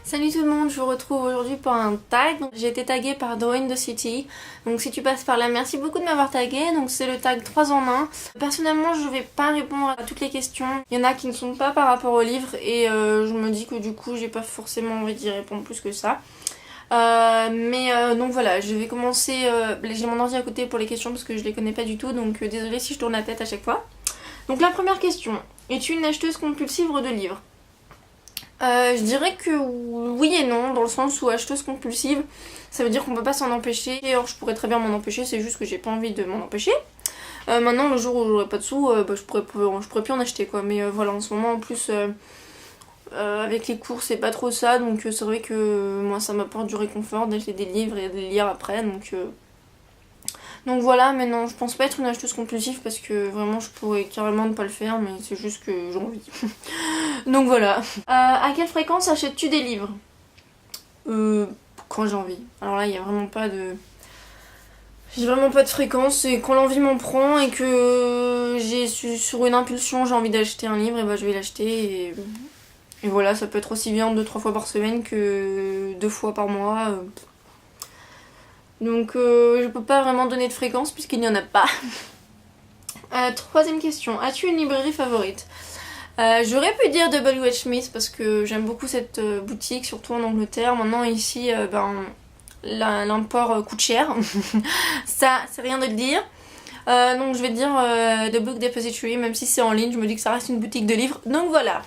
Salut tout le monde, je vous retrouve aujourd'hui pour un tag. J'ai été taguée par Drawing the City. Donc si tu passes par là, merci beaucoup de m'avoir taguée. Donc c'est le tag 3 en 1. Personnellement, je vais pas répondre à toutes les questions. Il y en a qui ne sont pas par rapport au livre et je me dis que du coup, j'ai pas forcément envie d'y répondre plus que ça. Donc voilà, je vais commencer. J'ai mon ordi à côté pour les questions parce que je les connais pas du tout. Donc désolée si je tourne la tête à chaque fois. Donc la première question, es-tu une acheteuse compulsive de livres ? Je dirais que oui et non, dans le sens où acheteuse compulsive, ça veut dire qu'on peut pas s'en empêcher. Or je pourrais très bien m'en empêcher, c'est juste que j'ai pas envie de m'en empêcher. Maintenant le jour où j'aurai pas de sous, je pourrais plus en acheter quoi. Mais voilà, en ce moment en plus avec les cours c'est pas trop ça, donc c'est vrai que moi ça m'apporte du réconfort d'acheter des livres et de les lire après. Donc voilà, mais non, je pense pas être une acheteuse compulsive parce que vraiment je pourrais carrément ne pas le faire, mais c'est juste que j'ai envie. Donc voilà. À quelle fréquence achètes-tu des livres ? Quand j'ai envie. Alors là, il y a vraiment pas de... J'ai vraiment pas de fréquence, c'est quand l'envie m'en prend et que sur une impulsion j'ai envie d'acheter un livre, et bah je vais l'acheter et voilà, ça peut être aussi bien 2-3 fois par semaine que 2 fois par mois. Donc je peux pas vraiment donner de fréquence puisqu'il n'y en a pas. Troisième question, as-tu une librairie favorite ? J'aurais pu dire W.H. Smith parce que j'aime beaucoup cette boutique, surtout en Angleterre. Maintenant ici, l'import coûte cher. Ça, c'est rien de le dire. Donc je vais dire The Book Depository, même si c'est en ligne, je me dis que ça reste une boutique de livres. Donc voilà.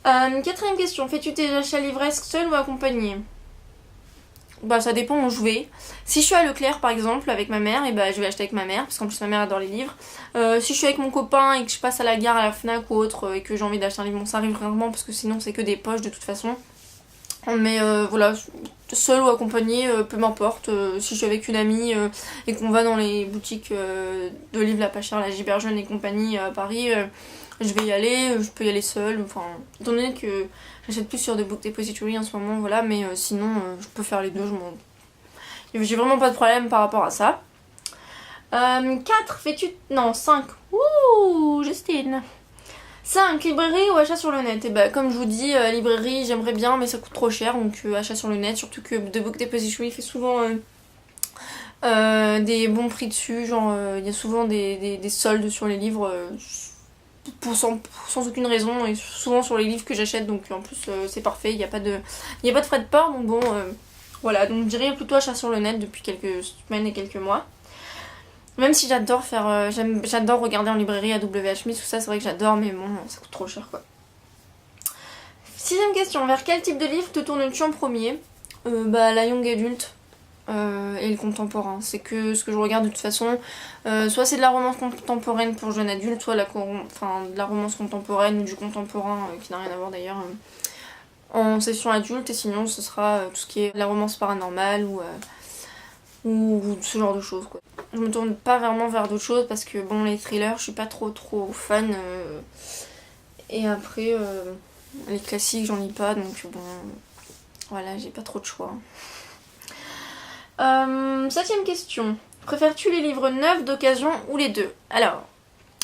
Quatrième question, fais-tu tes achats livresques seul ou accompagné ? Bah ça dépend où je vais. Si je suis à Leclerc par exemple avec ma mère, et bah je vais acheter avec ma mère parce qu'en plus ma mère adore les livres. Si je suis avec mon copain et que je passe à la gare, à la Fnac ou autre et que j'ai envie d'acheter un livre, bon ça arrive rarement parce que sinon c'est que des poches de toute façon. Mais voilà, seul ou accompagné, peu m'importe. Si je suis avec une amie et qu'on va dans les boutiques de livres la pas chère, la Giberjeune et compagnie à Paris, je vais y aller, je peux y aller seule. Enfin, étant donné que j'achète plus sur The Book Depository en ce moment, voilà, mais sinon je peux faire les deux, j'ai vraiment pas de problème par rapport à ça. 4, fais-tu... Non, 5. Ouh, Justine. 5, librairie ou achat sur le net ? Et bah comme je vous dis, librairie j'aimerais bien mais ça coûte trop cher, donc achat sur le net, surtout que The Book Depository fait souvent des bons prix dessus, genre il y a souvent des soldes sur les livres sans aucune raison, et souvent sur les livres que j'achète, donc en plus c'est parfait, il n'y a pas de frais de port, donc bon voilà, donc je dirais plutôt achat sur le net depuis quelques semaines et quelques mois. Même si j'adore j'adore regarder en librairie à W.H. Smith, tout ça, c'est vrai que j'adore, mais bon, ça coûte trop cher quoi. 6ème question, vers quel type de livre te tournes-tu en premier ? La young adulte et le contemporain. C'est que ce que je regarde de toute façon. Soit c'est de la romance contemporaine pour jeunes adultes, soit de la romance contemporaine ou du contemporain qui n'a rien à voir d'ailleurs en session adulte, et sinon ce sera tout ce qui est la romance paranormale ou ce genre de choses quoi. Je me tourne pas vraiment vers d'autres choses parce que bon, les thrillers je suis pas trop fan et après les classiques j'en lis pas, donc bon voilà, j'ai pas trop de choix. 7ème question, préfères-tu les livres neufs, d'occasion ou les deux ? Alors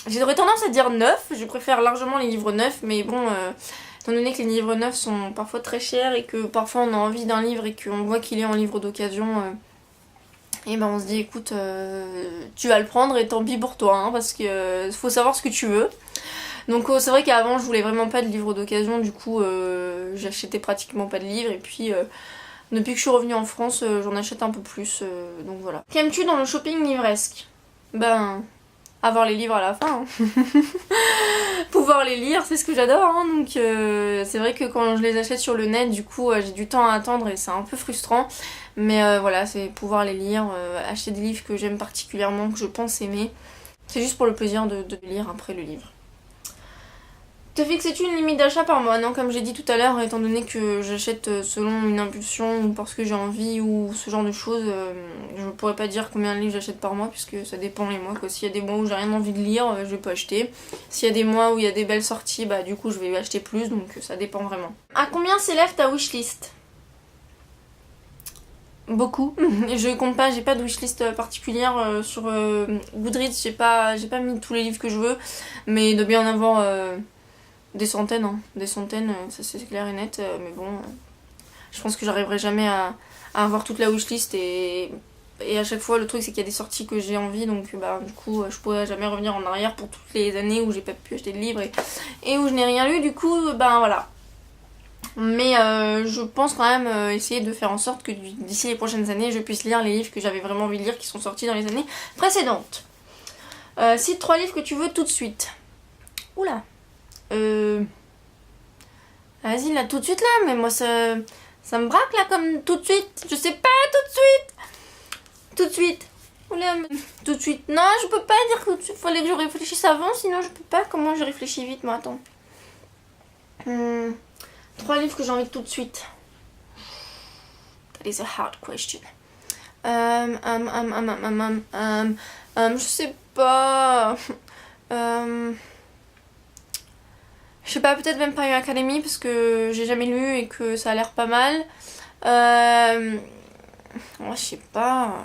j'aurais tendance à dire neuf, je préfère largement les livres neufs, mais bon étant donné que les livres neufs sont parfois très chers et que parfois on a envie d'un livre et qu'on voit qu'il est en livre d'occasion, et ben on se dit écoute tu vas le prendre et tant pis pour toi hein, parce que faut savoir ce que tu veux. Donc c'est vrai qu'avant je voulais vraiment pas de livres d'occasion, du coup j'achetais pratiquement pas de livres, et puis depuis que je suis revenue en France j'en achète un peu plus, donc voilà. Qu'aimes-tu dans le shopping livresque ? Avoir les livres à la fin hein. Pouvoir les lire, c'est ce que j'adore hein. Donc c'est vrai que quand je les achète sur le net, du coup j'ai du temps à attendre et c'est un peu frustrant, mais voilà, c'est pouvoir les lire, acheter des livres que j'aime particulièrement, que je pense aimer, c'est juste pour le plaisir de lire après le livre. Te fixes-tu une limite d'achat par mois ? Non, comme j'ai dit tout à l'heure, étant donné que j'achète selon une impulsion ou parce que j'ai envie ou ce genre de choses, je pourrais pas dire combien de livres j'achète par mois puisque ça dépend les mois quoi. S'il y a des mois où j'ai rien envie de lire, je vais pas acheter. S'il y a des mois où il y a des belles sorties, bah du coup je vais acheter plus, donc ça dépend vraiment. À combien s'élève ta wishlist ? Beaucoup. Je compte pas, j'ai pas de wishlist particulière sur Goodreads, j'ai pas mis tous les livres que je veux, mais il doit bien en avoir Des centaines, hein. Des centaines, ça c'est clair et net, mais bon, je pense que j'arriverai jamais à avoir toute la wishlist et à chaque fois le truc c'est qu'il y a des sorties que j'ai envie, donc bah du coup je pourrais jamais revenir en arrière pour toutes les années où j'ai pas pu acheter de livres et où je n'ai rien lu, du coup ben voilà. Mais je pense quand même essayer de faire en sorte que d'ici les prochaines années je puisse lire les livres que j'avais vraiment envie de lire qui sont sortis dans les années précédentes. Cite 3 livres que tu veux tout de suite. Oula. Vas-y là tout de suite là, mais moi ça me braque là comme tout de suite. Je sais pas, tout de suite. Tout de suite. Oula, tout de suite. Non, je peux pas dire tout de suite. Fallait que je réfléchisse avant, sinon je peux pas. Comment je réfléchis vite, moi, attends. 3 livres que j'ai envie de tout de suite. That is a hard question. Je sais pas. Je sais pas, peut-être Vampire Academy parce que j'ai jamais lu et que ça a l'air pas mal. Moi, je sais pas.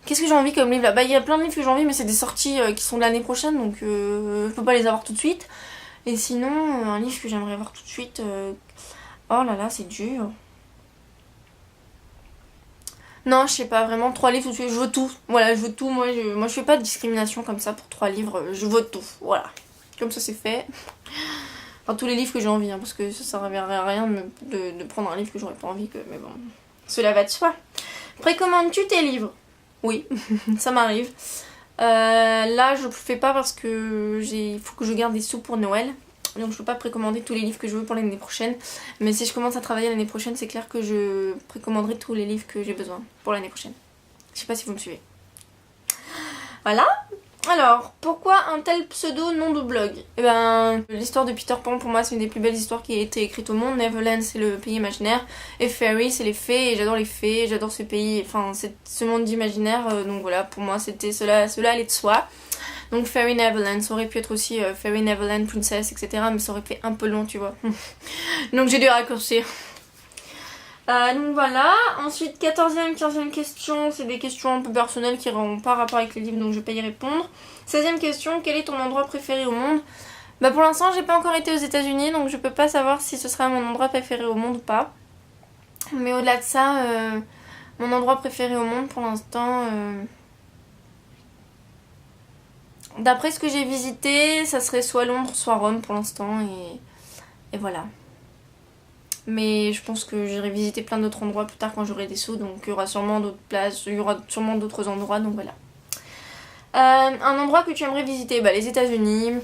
Qu'est-ce que j'ai envie comme livre là? Bah, il y a plein de livres que j'ai envie, mais c'est des sorties qui sont de l'année prochaine, donc je peux pas les avoir tout de suite. Et sinon, un livre que j'aimerais avoir tout de suite. Oh là là, c'est dur. Non, je sais pas, vraiment 3 livres tout de suite, je veux tout. Voilà, je veux tout. Moi je fais pas de discrimination comme ça pour 3 livres, je veux tout. Voilà. Comme ça c'est fait. Enfin, tous les livres que j'ai envie, hein, parce que ça servirait à rien de prendre un livre que j'aurais pas envie que. Mais bon, cela va de soi. Précommandes-tu tes livres? Oui, ça m'arrive. Là, je fais pas parce que il faut que je garde des sous pour Noël. Donc je peux pas précommander tous les livres que je veux pour l'année prochaine. Mais si je commence à travailler l'année prochaine, c'est clair que je précommanderai tous les livres que j'ai besoin pour l'année prochaine. Je sais pas si vous me suivez. Voilà. Alors, pourquoi un tel pseudo nom de blog? Eh ben, l'histoire de Peter Pan pour moi c'est une des plus belles histoires qui a été écrite au monde. Neverland c'est le pays imaginaire et Fairy c'est les fées et j'adore les fées, j'adore ce pays, enfin ce monde d'imaginaire. Donc voilà, pour moi c'était cela allait de soi. Donc Fairy Neverland, ça aurait pu être aussi Fairy Neverland Princess, etc. Mais ça aurait fait un peu long, tu vois. Donc j'ai dû raccourcir. Donc voilà. Ensuite, 14e, 15e question, c'est des questions un peu personnelles qui n'ont pas rapport avec les livres, donc je vais pas y répondre. 16e question, quel est ton endroit préféré au monde? Bah pour l'instant, j'ai pas encore été aux États-Unis, donc je peux pas savoir si ce sera mon endroit préféré au monde ou pas. Mais au-delà de ça, mon endroit préféré au monde pour l'instant... D'après ce que j'ai visité, ça serait soit Londres, soit Rome pour l'instant, et voilà. Mais je pense que j'irai visiter plein d'autres endroits plus tard quand j'aurai des sous, donc il y aura sûrement d'autres places, il y aura sûrement d'autres endroits, donc voilà. Un endroit que tu aimerais visiter, bah, les États-Unis,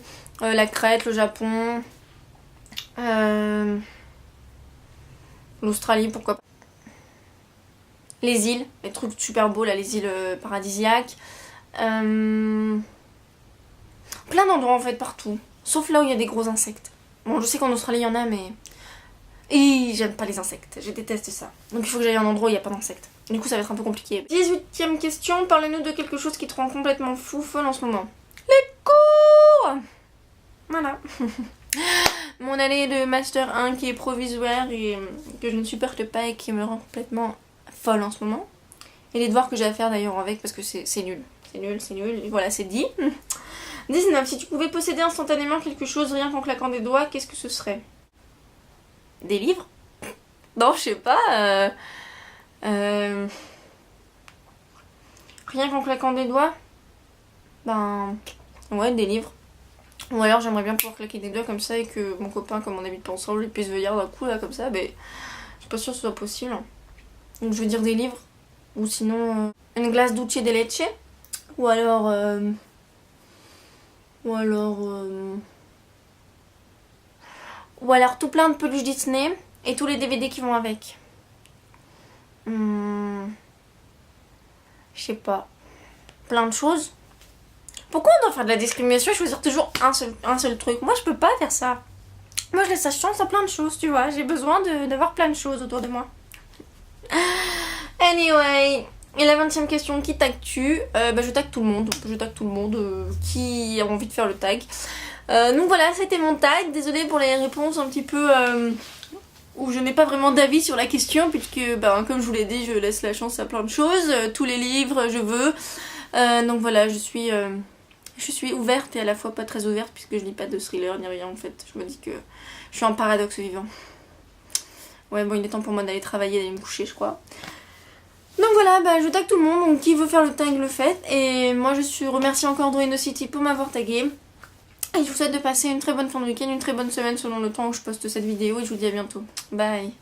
la Crète, le Japon, l'Australie, pourquoi pas. Les îles, les trucs super beaux là, les îles paradisiaques. Plein d'endroits en fait, partout. Sauf là où il y a des gros insectes. Bon, je sais qu'en Australie il y en a, mais... Et j'aime pas les insectes, je déteste ça. Donc il faut que j'aille à un endroit où il n'y a pas d'insectes. Du coup ça va être un peu compliqué. 18e question, parlez-nous de quelque chose qui te rend complètement folle en ce moment. Les cours! Voilà. Mon année de Master 1 qui est provisoire et que je ne supporte pas et qui me rend complètement folle en ce moment. Et les devoirs que j'ai à faire d'ailleurs avec parce que c'est nul. C'est nul, et voilà c'est dit. 19. Si tu pouvais posséder instantanément quelque chose rien qu'en claquant des doigts, qu'est-ce que ce serait? Des livres? Non, je sais pas. Rien qu'en claquant des doigts? Ben... Ouais, des livres. Ou alors j'aimerais bien pouvoir claquer des doigts comme ça et que mon copain, comme on habite pas ensemble, il puisse venir d'un coup là comme ça, mais je suis pas sûre que ce soit possible. Donc je veux dire des livres. Ou sinon une glace dulce de leche. Ou alors... Ou alors tout plein de peluches Disney et tous les DVD qui vont avec. Je sais pas. Plein de choses. Pourquoi on doit faire de la discrimination et choisir toujours un seul truc? Moi je peux pas faire ça. Moi je laisse sa chance à plein de choses, tu vois. J'ai besoin d'avoir plein de choses autour de moi. Anyway. Et la 20e question, qui tag-tu? Je tag tout le monde. Je tag tout le monde qui a envie de faire le tag. Donc voilà, c'était mon tag. Désolée pour les réponses un petit peu où je n'ai pas vraiment d'avis sur la question, puisque comme je vous l'ai dit, je laisse la chance à plein de choses. Tous les livres, je veux. Donc voilà, je suis Je suis ouverte et à la fois pas très ouverte puisque je lis pas de thriller ni rien en fait. Je me dis que je suis un paradoxe vivant. Ouais bon il est temps pour moi d'aller travailler, d'aller me coucher je crois. Donc voilà, bah, je tag tout le monde, donc qui veut faire le tag le fait. Et moi je remercie encore Dwayne City pour m'avoir tagué. Et je vous souhaite de passer une très bonne fin de week-end, une très bonne semaine selon le temps où je poste cette vidéo et je vous dis à bientôt. Bye.